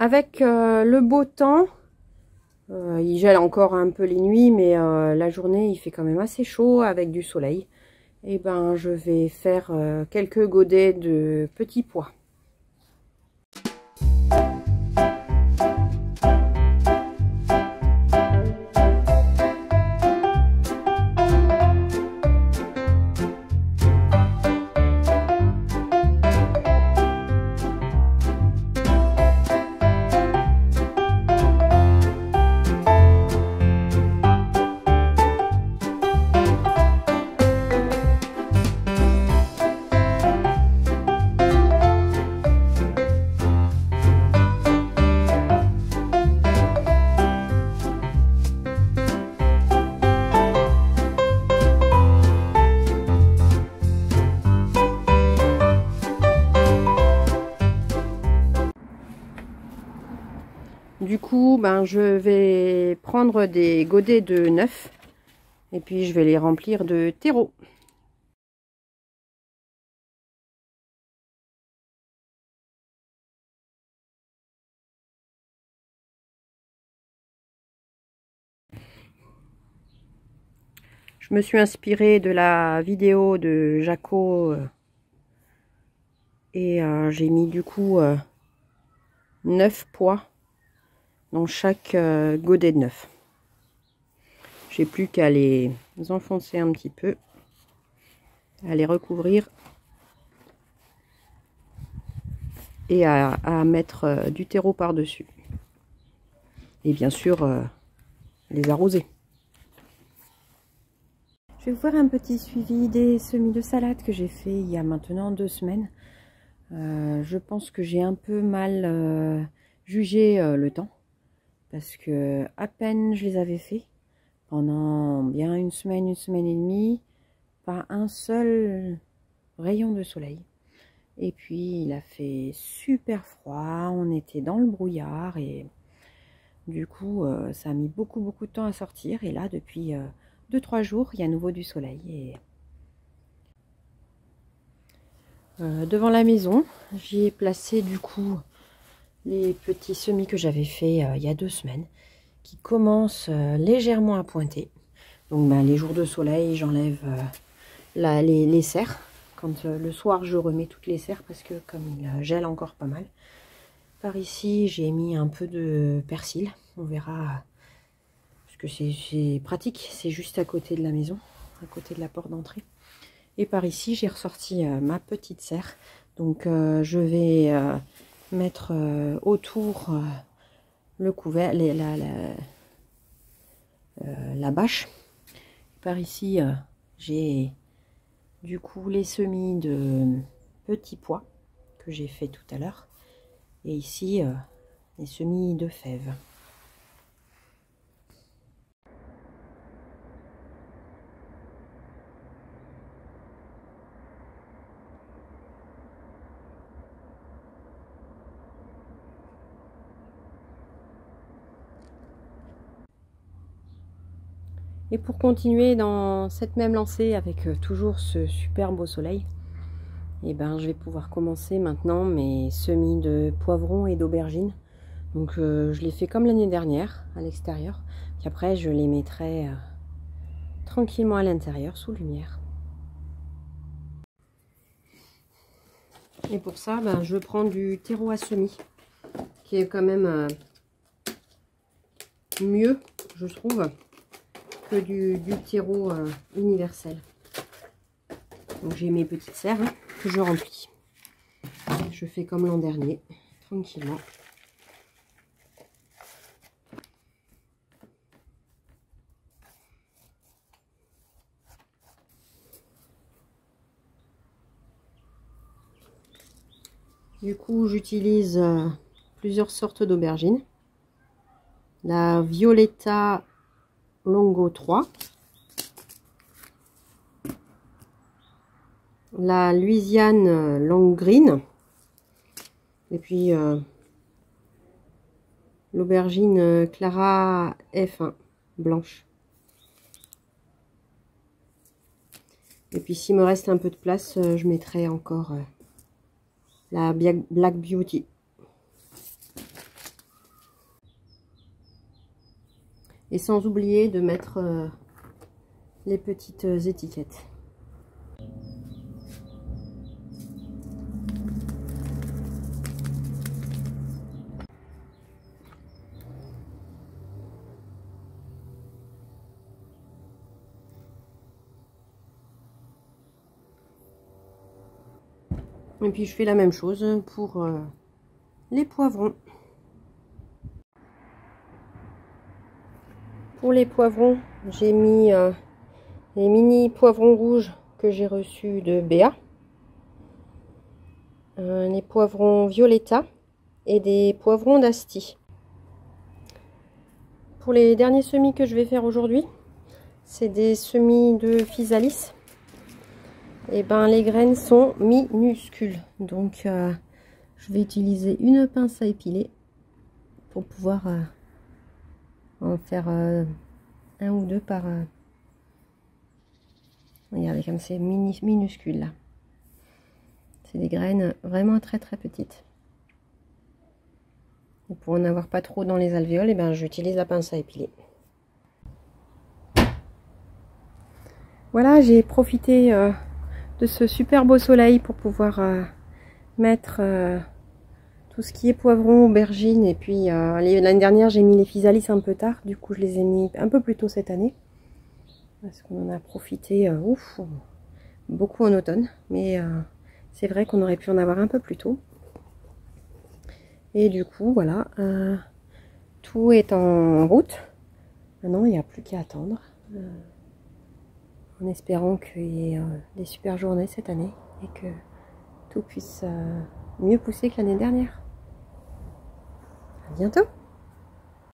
Avec le beau temps, il gèle encore un peu les nuits, mais la journée il fait quand même assez chaud avec du soleil. Et ben je vais faire quelques godets de petits pois. Du coup, ben, je vais prendre des godets de 9 et puis je vais les remplir de terreau. Je me suis inspirée de la vidéo de Jaco et j'ai mis du coup 9 pois dans chaque godet de 9. J'ai plus qu'à les enfoncer un petit peu, à les recouvrir et à mettre du terreau par-dessus. Et bien sûr, les arroser. Je vais vous faire un petit suivi des semis de salade que j'ai fait il y a maintenant 2 semaines. Je pense que j'ai un peu mal jugé le temps. Parce que à peine je les avais fait, pendant bien une semaine et demie, pas un seul rayon de soleil. Et puis il a fait super froid, on était dans le brouillard et du coup ça a mis beaucoup de temps à sortir. Et là depuis 2-3 jours il y a à nouveau du soleil. Et devant la maison j'y ai placé du coup les petits semis que j'avais fait il y a 2 semaines, qui commencent légèrement à pointer. Donc ben, les jours de soleil, j'enlève les serres. Quand le soir, je remets toutes les serres parce que comme il gèle encore pas mal. Par ici, j'ai mis un peu de persil. On verra, parce que c'est pratique. C'est juste à côté de la maison, à côté de la porte d'entrée. Et par ici, j'ai ressorti ma petite serre. Donc je vais mettre autour le couvert, la bâche. Par ici, j'ai du coup les semis de petits pois que j'ai fait tout à l'heure. Et ici, les semis de fèves. Et pour continuer dans cette même lancée avec toujours ce super beau soleil, et ben, je vais pouvoir commencer maintenant mes semis de poivrons et d'aubergines. Donc je les fais comme l'année dernière à l'extérieur. Puis après je les mettrai tranquillement à l'intérieur sous lumière. Et pour ça, ben, je prends du terreau à semis, qui est quand même mieux, je trouve, que du terreau universel. Donc j'ai mes petites serres que je remplis. Je fais comme l'an dernier, tranquillement. Du coup, j'utilise plusieurs sortes d'aubergines. La Violetta Longo 3. La Louisiane Long Green. Et puis l'aubergine Clara F1 blanche. Et puis s'il me reste un peu de place, je mettrai encore la Black Beauty. Et sans oublier de mettre les petites étiquettes. Et puis je fais la même chose pour les poivrons. Pour les poivrons, j'ai mis les mini poivrons rouges que j'ai reçus de Béa. Les poivrons violetta et des poivrons d'Asti. Pour les derniers semis que je vais faire aujourd'hui, c'est des semis de physalis. Et ben les graines sont minuscules, donc je vais utiliser une pince à épiler pour pouvoir en faire un ou deux par regardez comme c'est minuscule là. C'est des graines vraiment très petites. Et pour en avoir pas trop dans les alvéoles, et ben j'utilise la pince à épiler. Voilà, j'ai profité de ce super beau soleil pour pouvoir mettre tout ce qui est poivron, aubergine. Et puis l'année dernière j'ai mis les physalis un peu tard, du coup je les ai mis un peu plus tôt cette année. Parce qu'on en a profité beaucoup en automne. Mais c'est vrai qu'on aurait pu en avoir un peu plus tôt. Et du coup voilà, tout est en route. Maintenant il n'y a plus qu'à attendre. En espérant qu'il y ait des super journées cette année et que tout puisse mieux pousser que l'année dernière. À bientôt!